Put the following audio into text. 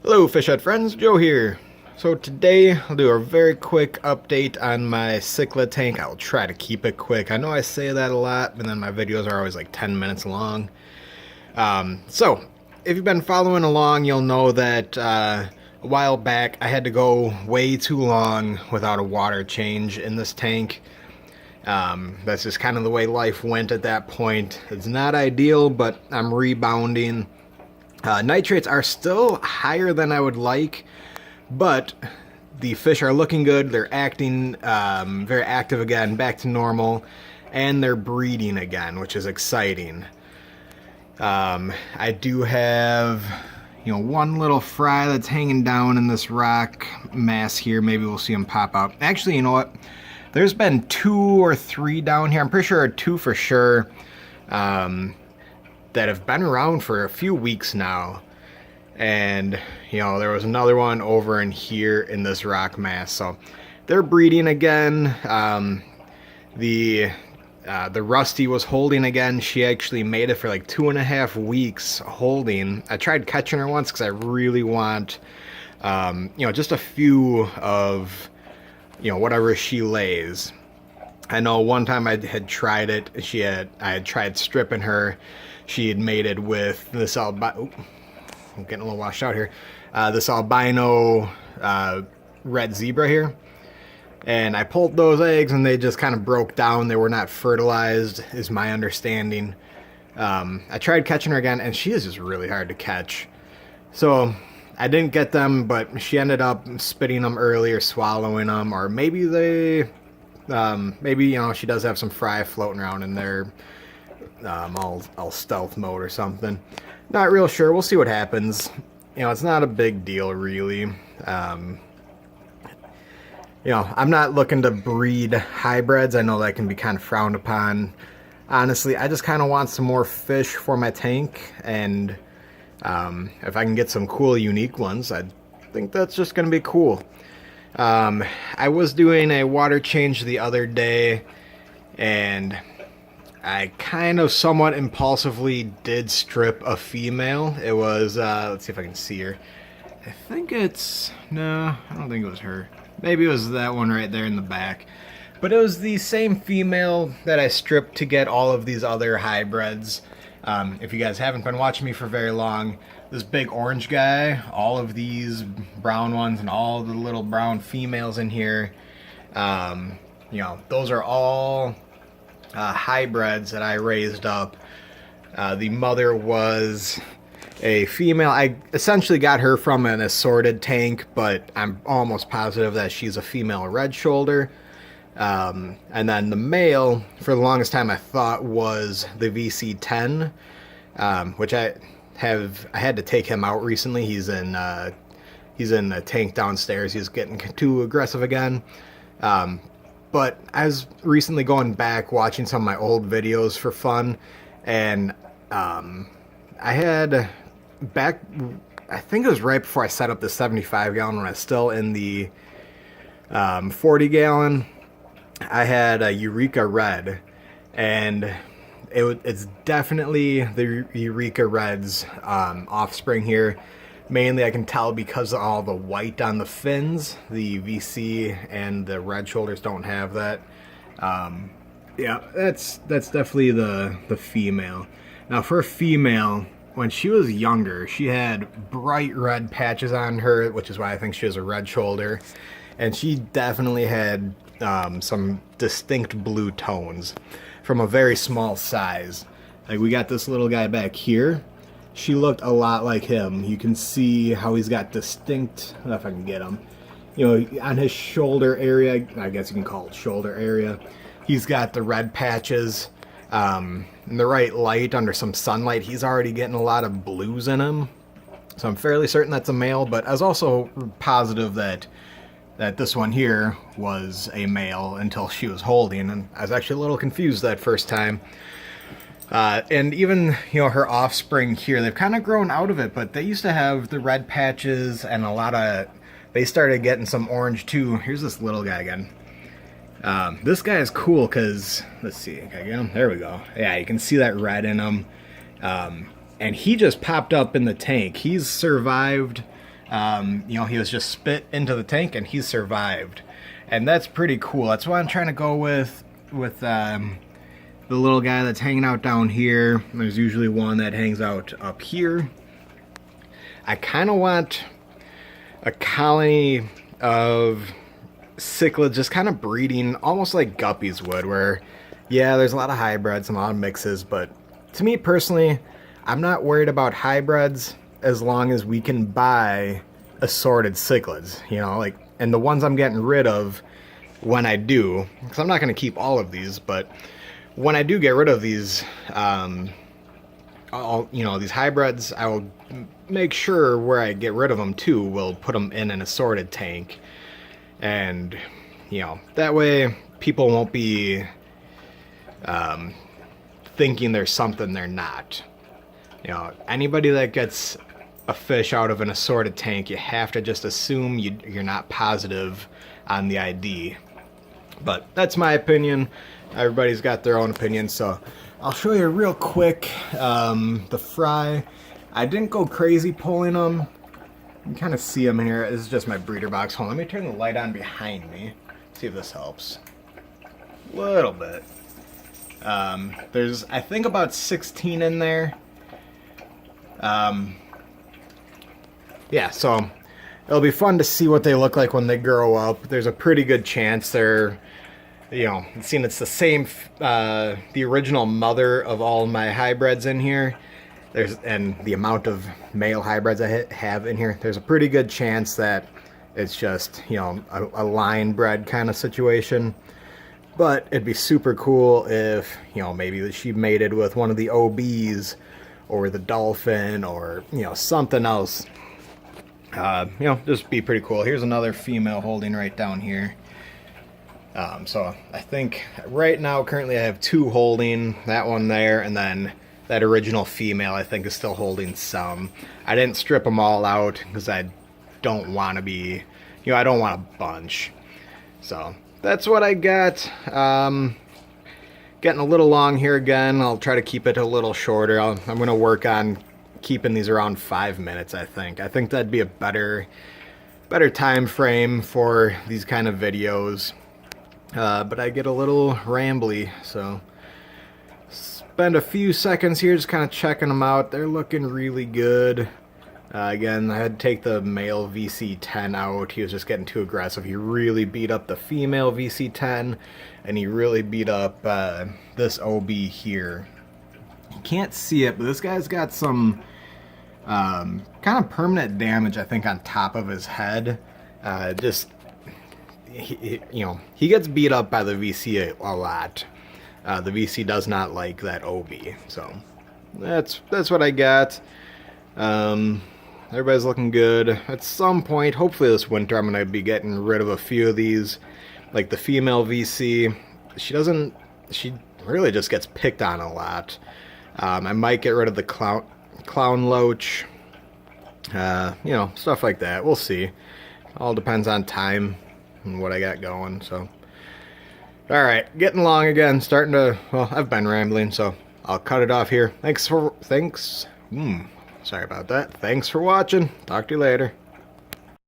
Hello Fish Hut friends, Joe here. So today I'll do a very quick update on my cichlid tank. I'll try to keep it quick. I know I say that a lot, but then my videos are always like 10 minutes long. So if you've been following along, you'll know that a while back I had to go way too long without a water change in this tank. That's just kind of the way life went at that point. It's not ideal, but I'm rebounding. Nitrates are still higher than I would like, but the fish are looking good. They're acting very active again, back to normal, and they're breeding again, which is exciting. I do have, one little fry that's hanging down in this rock mass here. Maybe we'll see them pop out. Actually, you know what? There's been 2 or 3 down here. I'm pretty sure 2 for sure. That have been around for a few weeks now, and there was another one over in here in this rock mass, so they're breeding again. The Rusty was holding again. She actually made it for like 2.5 weeks holding. I tried catching her once because I really want just a few of whatever she lays. I know one time I had tried it. I had tried stripping her. She had mated with this albino. I'm getting a little washed out here. This albino red zebra here, and I pulled those eggs, and they just kind of broke down. They were not fertilized, is my understanding. I tried catching her again, and she is just really hard to catch. So I didn't get them, but she ended up spitting them early or swallowing them, or maybe they. Maybe she does have some fry floating around in there, all stealth mode or something. Not real sure. We'll see what happens. It's not a big deal really. I'm not looking to breed hybrids. I know that can be kind of frowned upon. Honestly, I just kind of want some more fish for my tank, and if I can get some cool, unique ones, I think that's just going to be cool. I was doing a water change the other day, and I kind of somewhat impulsively did strip a female. It was, let's see if I can see her. No, I don't think it was her. Maybe it was that one right there in the back. But it was the same female that I stripped to get all of these other hybrids. If you guys haven't been watching me for very long, this big orange guy, all of these brown ones, and all the little brown females in here, those are all hybrids that I raised up. The mother was a female. I essentially got her from an assorted tank, but I'm almost positive that she's a female red shoulder. And then the male, for the longest time, I thought was the VC10, which I had to take him out recently. He's in the tank downstairs. He's getting too aggressive again. But I was recently going back watching some of my old videos for fun, and I had back, I think it was right before I set up the 75 gallon when I was still in the 40 gallon. I had a Eureka Red, and it's definitely the Eureka Red's offspring here. Mainly I can tell because of all the white on the fins. The VC and the red shoulders don't have that. Yeah, that's definitely the female. Now for a female, when she was younger, she had bright red patches on her, which is why I think she was a red shoulder. And she definitely had some distinct blue tones from a very small size. Like we got this little guy back here. She looked a lot like him. You can see how he's got distinct, I don't know if I can get him, on his shoulder area, I guess you can call it shoulder area, he's got the red patches. In the right light, under some sunlight, he's already getting a lot of blues in him. So I'm fairly certain that's a male, but I was also positive that this one here was a male until she was holding, and I was actually a little confused that first time. And even, her offspring here, they've kind of grown out of it, but they used to have the red patches and they started getting some orange too. Here's this little guy again. This guy is cool because, let's see, can I get him? There we go. Yeah, you can see that red in him. And he just popped up in the tank. He's survived He was just spit into the tank and he survived. And that's pretty cool. That's what I'm trying to go with the little guy that's hanging out down here. There's usually one that hangs out up here. I kind of want a colony of cichlids just kind of breeding almost like guppies would, where, yeah, there's a lot of hybrids and a lot of mixes, but to me personally, I'm not worried about hybrids as long as we can buy assorted cichlids, and the ones I'm getting rid of when I do, because I'm not going to keep all of these, but when I do get rid of these, these hybrids, I will make sure where I get rid of them too, we'll put them in an assorted tank. And, that way people won't be thinking there's something they're not. Anybody that gets a fish out of an assorted tank, you have to just assume you're not positive on the ID. But that's my opinion. Everybody's got their own opinion, so I'll show you real quick the fry. I didn't go crazy pulling them. You can kind of see them in here. This is just my breeder box. Hold on, let me turn the light on behind me. See if this helps. A little bit. There's, I think, about 16 in there. Yeah, so it'll be fun to see what they look like when they grow up. There's a pretty good chance they're, seeing it's the same, the original mother of all my hybrids in here. And the amount of male hybrids I have in here, there's a pretty good chance that it's just, a line bred kind of situation. But it'd be super cool if, maybe she mated with one of the OBs or the dolphin or, something else. Just be pretty cool. Here's another female holding right down here. So I think right now, currently I have 2 holding, that one there, and then that original female I think is still holding some. I didn't strip them all out because I don't want to be, I don't want a bunch. So that's what I got. Getting a little long here again. I'll try to keep it a little shorter. I'm going to work on keeping these around 5 minutes, I think. I think that'd be a better time frame for these kind of videos. But I get a little rambly, so spend a few seconds here just kind of checking them out. They're looking really good. Again, I had to take the male VC10 out. He was just getting too aggressive. He really beat up the female VC10, and he really beat up this OB here. You can't see it, but this guy's got some kind of permanent damage, I think, on top of his head. He gets beat up by the VC a lot. The VC does not like that OB, so that's what I got. Everybody's looking good. At some point, hopefully this winter, I'm going to be getting rid of a few of these. Like the female VC, she really just gets picked on a lot. I might get rid of the clown loach, stuff like that. We'll see. All depends on time and what I got going, so. Alright, getting long again, I've been rambling, so I'll cut it off here. Sorry about that. Thanks for watching. Talk to you later.